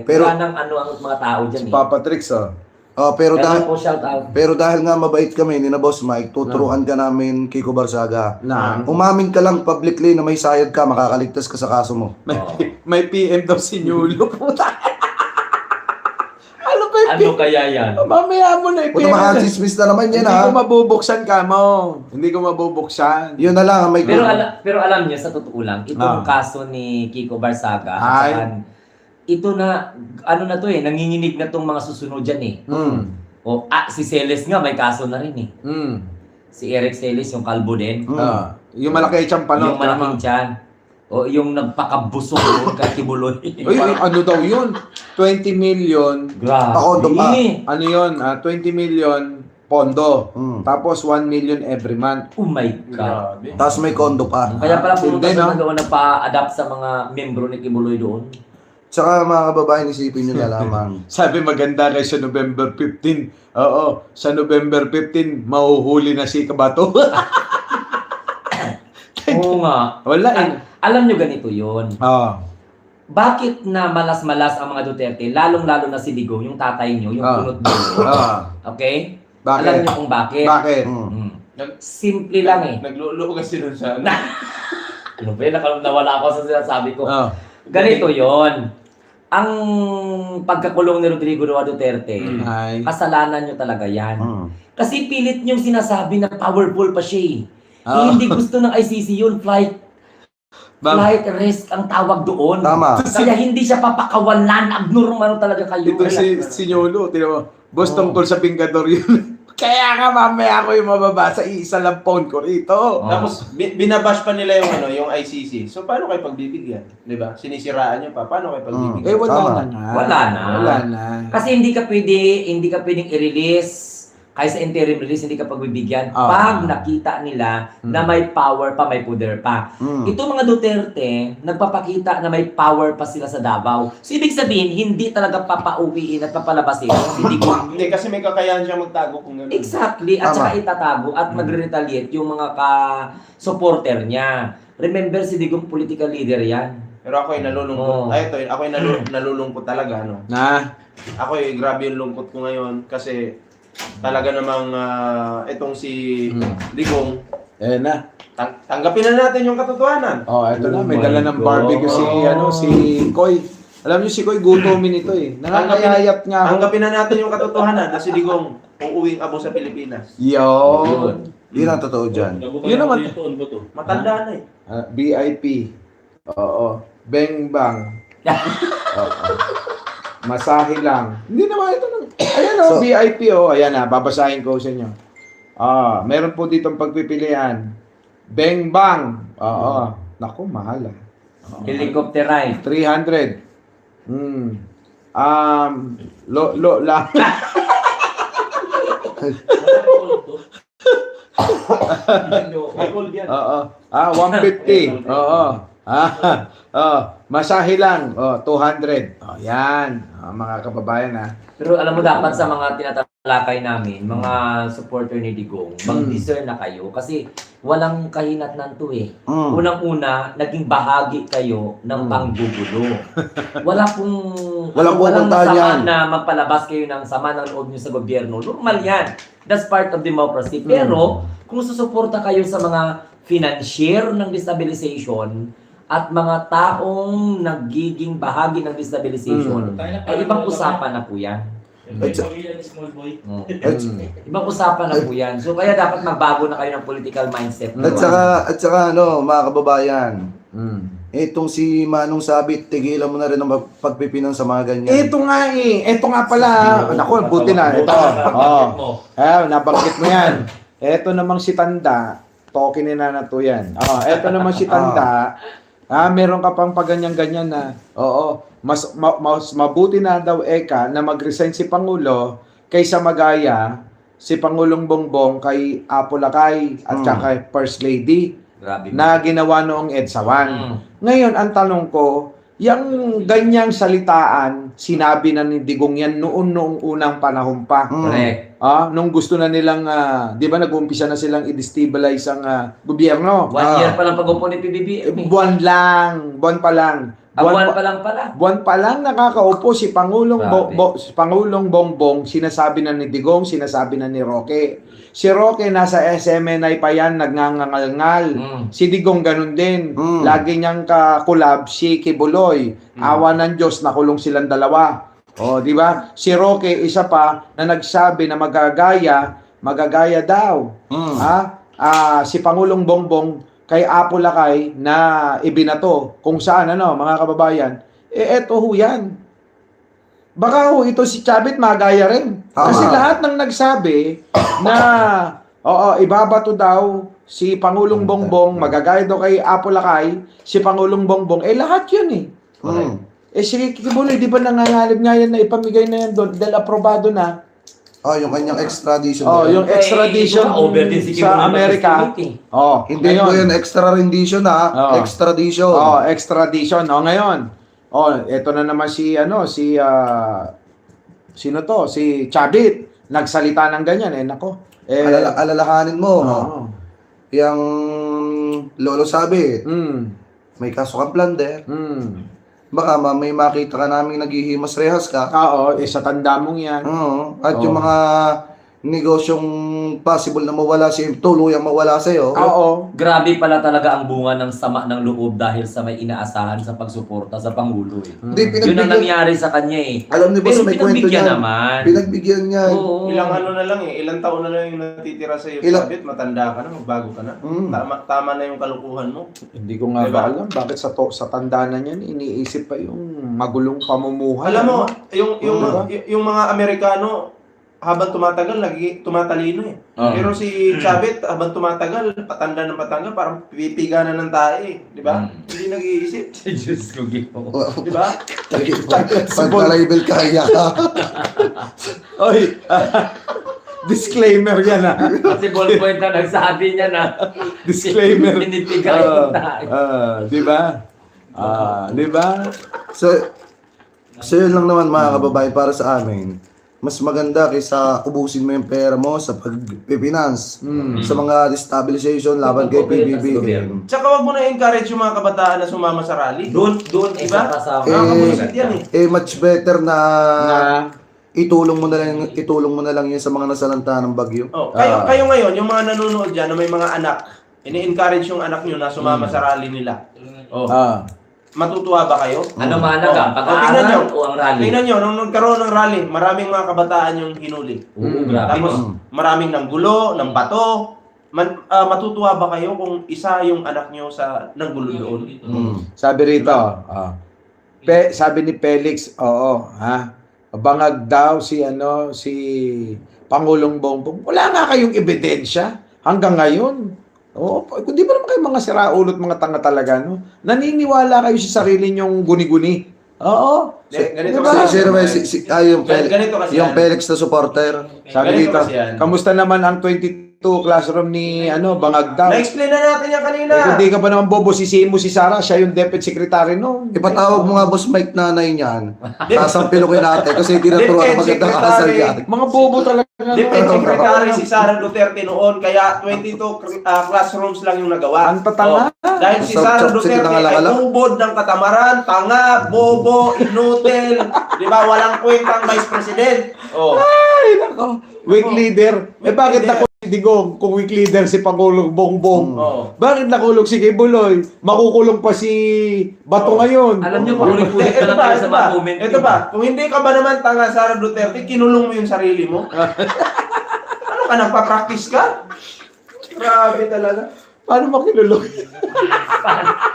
Bakit? Pero- Wala nang ano ang mga tao dyan Si eh. Papa Trix, oh. Oh, pero Kaya dahil po shout out. pero dahil nga mabait kami ni na Boss Mike, tuturuan ka namin Kiko Barsaga. Na, Umamin ka lang publicly na may sayad ka, makakaligtas ka sa kaso mo. may PM daw si Nyulo. Puta. Ano ba yung Ano kaya yan? Mamaya mo na Puta i-PM. makakasismis na naman yan Hindi ha. ko mabubuksan ka mo. Hindi ko mabubuksan. Yun na lang, may Pero alam niyo sa totoo lang, itong kaso ni Kiko Barsaga, Ay. ito na ano na to eh, nanginginig na tong mga susunod diyan eh. O si Celes nga may kaso na rin eh. Si Eric Celes yung kalbo din. Yung malaki siyang Yung panot. malaking tiyan. O yung nagpakabusog doon kay Kibuloy. Uy, ano daw yun? 20 million. Grabe. Pakondo pa. Ano yun? 20 million pondo. Tapos 1 million every month. Oh my God. Tapos may kondo pa. Kaya pala puro Hindi, kaso no? na doon nagpa-adapt sa mga membro ni Kibuloy doon. Tsaka mga kababayan, isipin nyo na lamang. Sabi maganda rin sa November 15. Oo, sa November 15, mahuhuli na si Kabato. Oo nga. Wala eh. Alam nyo ganito yun. Bakit na malas-malas ang mga Duterte, lalong-lalo na si Digong, yung tatay nyo, yung punot dulo. Okay? Bakit? Alam nyo kung bakit? Bakit? Simple lang eh. Nagluluho kasi dun sa Ano ba yun? Nawala ako sa sinasabi ko. Ganito yon. Ang pagkakulong ni Rodrigo Roa Duterte, Ay. kasalanan nyo talaga yan. Kasi pilit nyo sinasabi na powerful pa siya eh. Hindi gusto ng ICC yun, flight arrest ang tawag doon. Tama. Kaya hindi siya papakawalan, abnormal talaga kayo. Ito si Nyolo, tinan mo. Boss, tungkol sa Pingador yun. Kaya nga mamaya ako yung mababasa, isa lang phone ko rito. Tapos binabash pa nila yung yung ICC. So paano kayo pagbibigyan? 'Di ba? Sinisiraan niyo pa. Paano kayo pagbibigyan? Wala Tama. na nga. Wala na. na. Kasi hindi ka pwedeng i-release. Kahit sa interim release, hindi ka pagbibigyan. Pag nakita nila na may power pa, may poder pa. Ito mga Duterte, nagpapakita na may power pa sila sa Davao. So, ibig sabihin, hindi talaga papauwiin at papalabasin. Hindi ko. Hindi kasi may kakayahan siya magtago kung gano'n. Exactly. At Tama. saka itatago at magre-retaliate yung mga ka-supporter niya. Remember, si Digong political leader yan. Pero ako ay nalulungkot. Ay, ito, ako ay nalulungkot talaga, no. Na? Ako ay grabe yung lungkot ko ngayon kasi talaga namang itong si Digong, Na. tanggapin na natin yung katotohanan. Ito na, may my dala ng God. barbecue si Koy. Alam niyo si Koy, gutomin ito eh. Nakakayayat nga ako. Tanggapin na natin yung katotohanan na si Digong uuwing abo sa Pilipinas. Yun. Yun ang totoo dyan. Yun naman. Matanda na eh. VIP. Oo. Beng bang. Masahe lang. Hindi naman ito. Ayan o, VIP o. Ayan na, babasahin ko sa inyo. Meron po ditong pagpipilian. Beng bang. Oo. Naku, mahal ah. Helicopter ride. 300. Lo lang. Oo. 150. Oo. Masahe lang. 200. Yan. Mga kababayan ha. Pero alam mo, dapat sa mga tinatalakay namin, mga supporter ni Digong, mag-discern na kayo kasi walang kahinatnan to eh. Unang-una, naging bahagi kayo ng panggugulo. Walang pupuntahan masama yan. na magpalabas kayo ng sama ng loob nyo sa gobyerno. Normal yan. That's part of democracy. Pero, kung susuporta kayo sa mga financier ng destabilization at mga taong nagiging bahagi ng destabilization, ay ibang usapan na po yan. Ibang usapan na po yan. So kaya dapat magbago na kayo ng political mindset. At saka mga kababayan, itong si Manong Sabit, tigilan mo na rin ang pagpipinang sa mga ganyan. Ito nga eh. Ito nga pala. Naku, buti na. Ito. Nabanggit mo yan. Ito namang si Tanda. Tokinin na to yan. Ito namang si Tanda. Meron ka pang paganyan-ganyan na, mas mabuti na daw na mag-resign si Pangulo kaysa magaya si Pangulong Bongbong kay Apo Lakay at saka First Lady. Grabe. Na ginawa noong EDSA 1. Ngayon, ang tanong ko, yung ganyang salitaan, sinabi na ni Digong yan noong unang panahon pa. Correct. Nung gusto na nilang, di ba nag-umpisa na silang i-destabilize ang gobyerno. 1 year pa lang pag-upo ni PBBM. Buwan pa lang. Buwan pa lang pala. Buwan pa lang nakakaupo si Pangulong Grabe. si Pangulong Bongbong, sinasabi na ni Digong, sinasabi na ni Roque. Si Roque nasa SMNI pa yan, nagngangangalngal. Si Digong ganun din. Lagi niyang kakulab si Kibuloy. Awa ng Diyos, nakulong silang dalawa. O, di ba? Si Roque, isa pa na nagsabi na magagaya daw. Si Pangulong Bongbong kay Apo Lakay na ibinato kung saan mga kababayan, eto ho yan. Baka ho ito si Chavit magaya rin. Kasi lahat ng nagsabi na ibabato daw si Pangulong Bongbong, magagaya daw kay Apo Lakay, si Pangulong Bongbong, lahat yun si Kibuloy, di ba nangangalib nga yan na ipamigay na yan doon dahil aprobado na. Yung kanyang extradition. Yung extradition over din si sa Amerika. Hindi po yun extra rendition extradition. Extradition. Ngayon. Ito na naman si sino to? Si Chavit. Nagsalita ng ganyan nako. Alalahanin mo. Yang Lolo Sabit. May kaso kang plunder. Baka may makita ka namin naghihimas rehas ka. Sa tanda mong yan. At yung mga negosyong possible na mawala tuluyang mawala sa'yo. Grabe pala talaga ang bunga ng sama ng loob dahil sa may inaasahan sa pagsuporta sa Pangulo Yun ang nangyari sa kanya Alam niyo boss, Pero may kwento pinagbigyan niya. naman. Pinagbigyan niya. Ilang na lang ilang taon na lang yung natitira sa iyo. Sabit, matanda ka na, magbago ka na. Tama na yung kalukuhan mo. Hindi ko nga ba alam bakit sa tanda na niyan iniisip pa yung magulong pamumuhay. Alam mo, yung mga Amerikano habang tumatagal, lagi tumatalino Pero si Chavit, habang tumatagal, patanda ng patanda, parang pipiga na ng tae. Di ba? Hindi nag-iisip. Diyos ko, Gipo. Di ba? Pagka-label kaya ka. Disclaimer yan Kasi ballpoint na nagsabi niya na Disclaimer. pinipigay yung tayo. Di ba? Di ba? So yun lang naman mga kababayan para sa amin. Mas maganda kaysa ubusin mo yung pera mo sa pag-finance, sa mga destabilization laban kay PBBM. Tsaka wag mo na encourage yung mga kabataan na sumama sa rally. Doon, Diba? kasama. Nakakabulisit yan Much better na itulong mo na lang yan sa mga nasalanta ng bagyo. Kayo ngayon, yung mga nanonood dyan na may mga anak, ini-encourage yung anak nyo na sumama sa rally nila. Matutuwa ba kayo? Ano mahalaga? Pag-aaral o ang rally? Tingnan nyo, nung nagkaroon ng rally, maraming mga kabataan yung hinuli. Grabe. Tapos, maraming ng gulo, ng bato. Matutuwa ba kayo kung isa yung anak nyo sa ng gulo doon? Sabi rito, sabi ni Felix, bangag daw si Pangulong Bongbong. Wala nga kayong ebidensya hanggang ngayon. Kundi ba naman kayo mga siraulot, mga tanga talaga, naniniwala kayo sa sarili nyong guni-guni. Ganito Diba? Yung Felix na supporter. Sabi Ganito dito, kasi yan. kamusta naman ang 22 classroom ni Bangag daw? Na-explain na natin yan kanina. Hindi ka ba naman bobo, sisihin mo si Sarah, siya yung deputy secretary noon. Ipatawag mo nga boss Mike nanay niyan. Sasampilukin natin kasi hindi na turuan na magandang kasal yan. Mga bobo talaga. Defense Secretary si Sara Duterte noon, kaya 22 classrooms lang yung nagawa. Ang tatanga. Dahil si Sara Duterte ay ubod ng katamaran, tanga, bobo, inutil, di ba? Walang kwentang Vice President. Ay, nako. Weak leader. Bakit nakulong si Digong kung weak leader si Pangulong Bongbong? Bakit nakulong si Kibuloy? Makukulong pa si Bato ngayon. Alam niyo, paulit-ulit na lang tayo sa mga comment. Ito ba? Kung hindi ka ba naman tanga, Sara Duterte, kinulong mo yung sarili mo? Ano ka, nagpa-practice ka? Grabe talaga. Paano makinulong?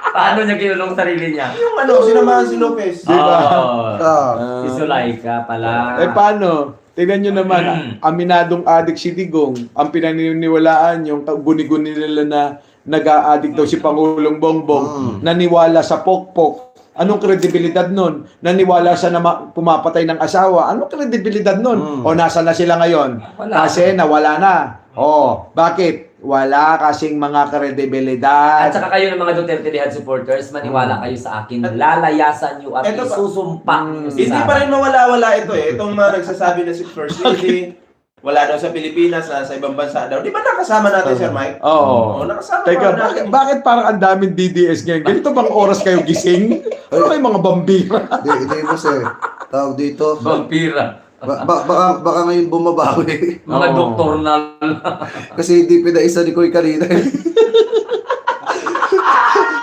Paano niya kinulong sarili niya? Yung sinamahan si Lopez. Si Zulaika pala. Paano? Tingnan nyo naman, aminadong adik si Digong, ang pinaniniwalaan yung guni-guni nila na nag-a-addict daw si Pangulong Bongbong, naniwala sa pokpok. Anong kredibilidad nun? Naniwala siya na pumapatay ng asawa. Anong kredibilidad nun? O nasa na sila ngayon? Wala. Kasi nawala na. Bakit? Wala kasing mga kredibilidad. At saka kayo ng mga Duterte Dihad supporters, maniwala kayo sa akin. Lalayasan niyo at isusumpa niyo si Hindi Sara. pa rin mawala-wala ito Itong mga nagsasabi na si First Lady, wala daw sa Pilipinas, sa ibang bansa daw. Di ba nakasama natin, Sir Mike? Oo. Nakasama Teka, natin. bakit parang ang daming DDS ngayon? Ganito bang oras kayo gising? Ano kayo mga bambira? Hindi mo sir. Tawag dito. Vampira. Baka ngayon bumabawi. Mga Oo. doctoral. Kasi hindi pinaisa ni Koy kanina.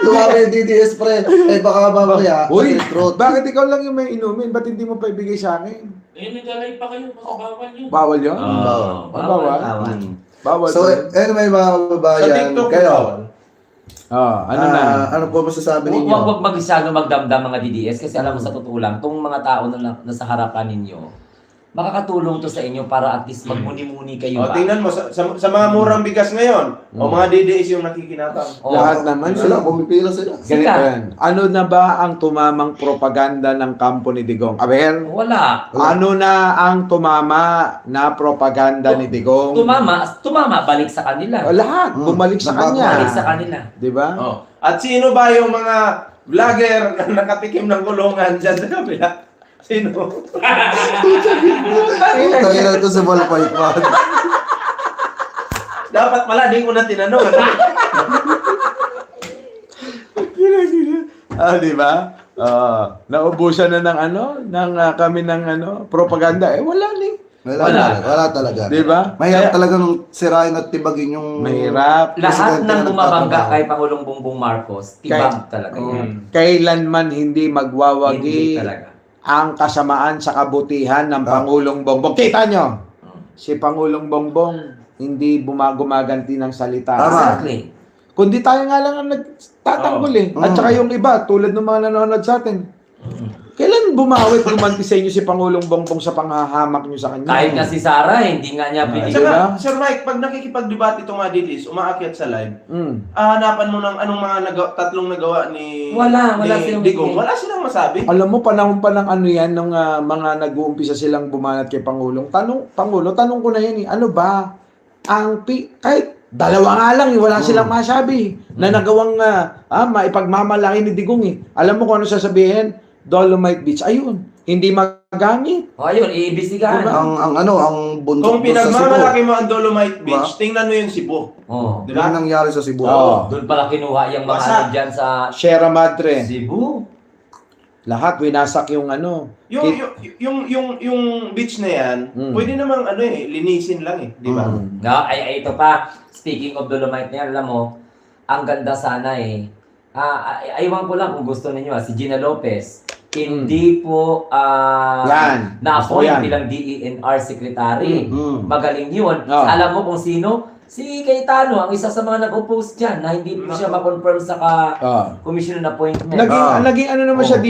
Lumami yung DDS pre. Eh baka mamaya. Uy, throat. bakit ikaw lang yung may inumin? Ba't hindi mo pa ibigay sa akin? Naglalay pa kayo, mas bawal yun. Bawal yun? Bawal. Bawal. So, ba? anyway mga Sa kababayan, TikTok, kayo. bawal. Ano na? Ano po masasabi ninyo? Huwag masyado magdamdam mga DDS kasi alam mo sa totoo lang, itong mga tao na nasa harapan ninyo, makakatulong to sa inyo para at least magmuni-muni kayo O, ba? tingnan mo, sa mga murang bigas ngayon, o mga DDS yung nakikinabang. Oo. Lahat naman Sila, pumipila sila. Ganito yan. Ano na ba ang tumamang propaganda ng kampo ni Digong? Aber, Wala. ano na ang tumama na propaganda ni Digong? Tumama, balik sa kanila. Lahat, bumalik sa kanya. Balik sa kanila. Di ba? Oh. At sino ba yung mga vlogger na nakatikim ng kulungan dyan sa kabila? Sino? Tangina ito sa ballpoint man. Dapat pala, di ko na tinanong. Ano? Di ba? Naubusan na ng kami ng propaganda. Wala ni. Wala talaga. Di ba? Mahirap talaga nung sirain at tibagin yung... Mahirap. Lahat Presidente ng na bumabangga nagtatrabaho. kay Pangulong Bongbong Marcos, tibag talaga yan. Kailanman hindi Hindi magwawagi talaga. ang kasamaan sa kabutihan ng Pangulong Bongbong. Kita nyo, si Pangulong Bongbong hindi gumaganti ng salita. Tama. Exactly. Kundi tayo nga lang ang nagtatanggol eh. At saka yung iba, tulad ng mga nanonood sa atin. Kailan bumawi at gumanti sa inyo si Pangulong Bongbong sa panghahamak nyo sa kanya? Kahit nga si Sarah, hindi nga niya At pinigil. saka, Diba? Sir Mike, pag nakikipag-debate itong mga DDS, umaakyat sa live, Mm. hanapan mo ng anong mga tatlong nagawa ni Wala ni silang Digong. bigay. Wala silang masabi. Alam mo, panahon pa lang yan, nung mga nag-uumpisa silang bumanat kay Pangulong. Tanong ko na yan eh, ano ba ang kahit dalawa nga lang, wala silang masabi na nagawang maipagmamalaki ni Digong eh. Alam mo kung ano sasabihin? Dolomite Beach. Ayun, hindi magamit. O ayun, iimbestigahan. Diba? Ang bundok Kung doon sa Cebu. pinagmamalaki mo ang Dolomite Beach, Diba? tingnan mo yung Cebu. Oh. Di ba? Yung nangyari sa Cebu. Oo. Doon pala kinuha yung mga Basa. ano dyan sa Sierra Madre. Cebu. Lahat, winasak yung Yung beach na yan, pwede namang linisin lang eh, di ba? No, ay ito pa. Speaking of Dolomite na yan, alam mo, ang ganda sana eh. Aywan ko lang kung gusto ninyo, si Gina Lopez, hindi po Yan. na-appoint Gusto ko yan. bilang DENR Secretary. Mm. Magaling yun. Oh. Alam mo kung sino? Si Cayetano, ang isa sa mga nag-oppose dyan na hindi po siya ma-confirm sa commission appointment. Naging ano naman siya, Oh.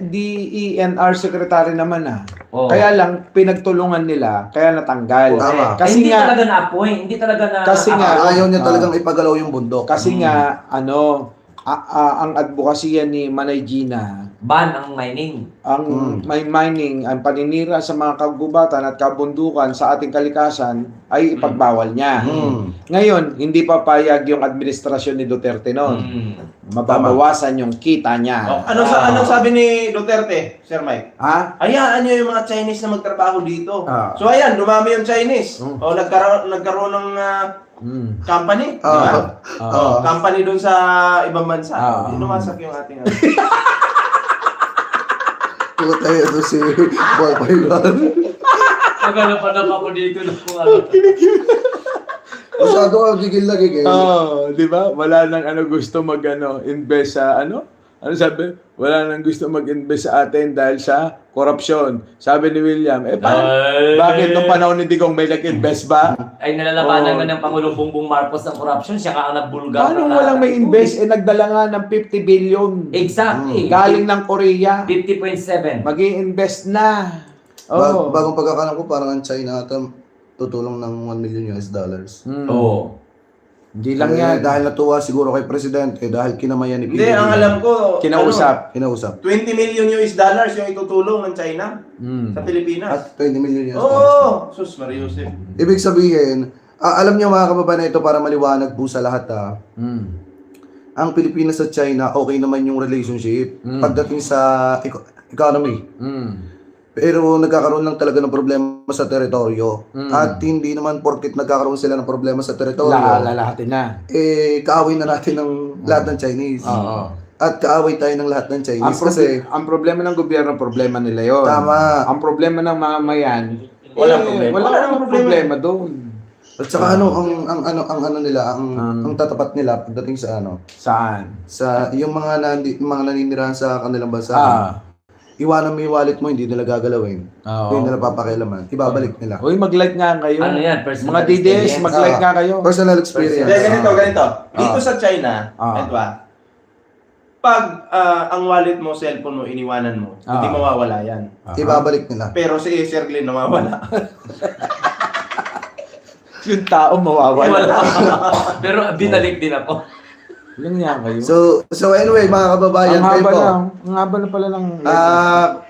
DENR secretary naman Oh. Kaya lang, pinagtulungan nila, kaya natanggal. Tama. Kasi hindi nga, talaga na-appoint, hindi talaga na... Kasi nga, Ayaw niya talagang ipagalaw yung bundok. kasi nga, ang advokasya ni Manay Gina, ban ang mining. ang may mining, ang paninira sa mga kagubatan at kabundukan sa ating kalikasan ay ipagbawal niya. Ngayon, hindi papayag yung administrasyon ni Duterte noon. Mababawasan yung kita niya. Anong sabi ni Duterte, Sir Mike? Ha? Hayaan nyo yung mga Chinese na magtrabaho dito. Ah. So ayan, dumami yung Chinese. O nagkaroon ng company, di ba? Company doon sa ibang bansa. Lumasak yung ating Tayo ito si ballpoint man. Maghanap ako dito ng kung ano. Masyado ka gigil na gigil. Di ba? Wala nang gusto invest sa Ano sabi? Wala nang gusto mag-invest sa atin dahil sa korupsyon. Sabi ni William, bakit nung panahon ni Digong may nag-invest ba? Ay nalalabanan nga ng Pangulong Bongbong Marcos ng corruption, siya ka ang nagbulgar. Paano walang may invest? Nagdala nga ng 50 billion. Exactly. Galing ng Korea. 50.7. Mag-i-invest na. Bagong pagkakalam ko, parang ang China ata tutulong ng $1 million. Oo. Hindi lang yan. Dahil natuwa siguro kay Presidente, dahil kinamayan ni Hindi, ang alam ko, Kinausap. Kinausap. $20 million yung itutulong ng China sa Pilipinas. At $20 million. Oo! Sus, Mariusip. Ibig sabihin, alam niyo mga kababayan na ito para maliwanag po sa lahat ang Pilipinas at China, okay naman yung relationship. Pagdating sa economy. Pero nagkakaroon lang talaga ng problema sa teritoryo. At hindi naman porket nagkakaroon sila ng problema sa teritoryo, Lalahatin na. kaaway na natin ng lahat ng Chinese. Oo. At kaaway tayo ng lahat ng Chinese kasi Ang problema ng gobyerno, problema nila yon. tama. Ang problema ng mamamayan, Walang problema. Wala Wala namang namang problema doon. At saka ang nila, ang tatapat nila pagdating sa Saan? sa yung mga naninirahan sa kanilang bansa. Iwanan mo yung wallet mo, hindi nila gagalawin. Oo. Hindi nila papakialaman. Ibabalik nila. Uy, mag-like nga kayo. Ano yan? Personal Mga DDS, experience. mag-like nga kayo. Personal experience. Hindi, ganito. Dito sa China, ito pag ang wallet mo, cellphone mo, iniwanan mo, hindi mawawala yan. Ibabalik nila. Pero si Sir Glenn nawawala. Yung tao mawawala. Pero binalik din ako. Yun nga kayo. So anyway, mga kababayan, ang kayo haba po. lang. Ang haba na pala lang.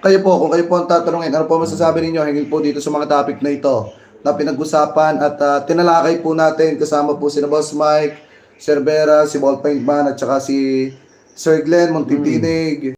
Kayo po, kung kayo po ang tatanungin, ano po masasabi ninyo hingil po dito sa mga topic na ito na pinag-usapan at tinalakay po natin kasama po si Boss Mike, Sir Vera, si Ballpoint Man at saka si Sir Glenn Montitinig.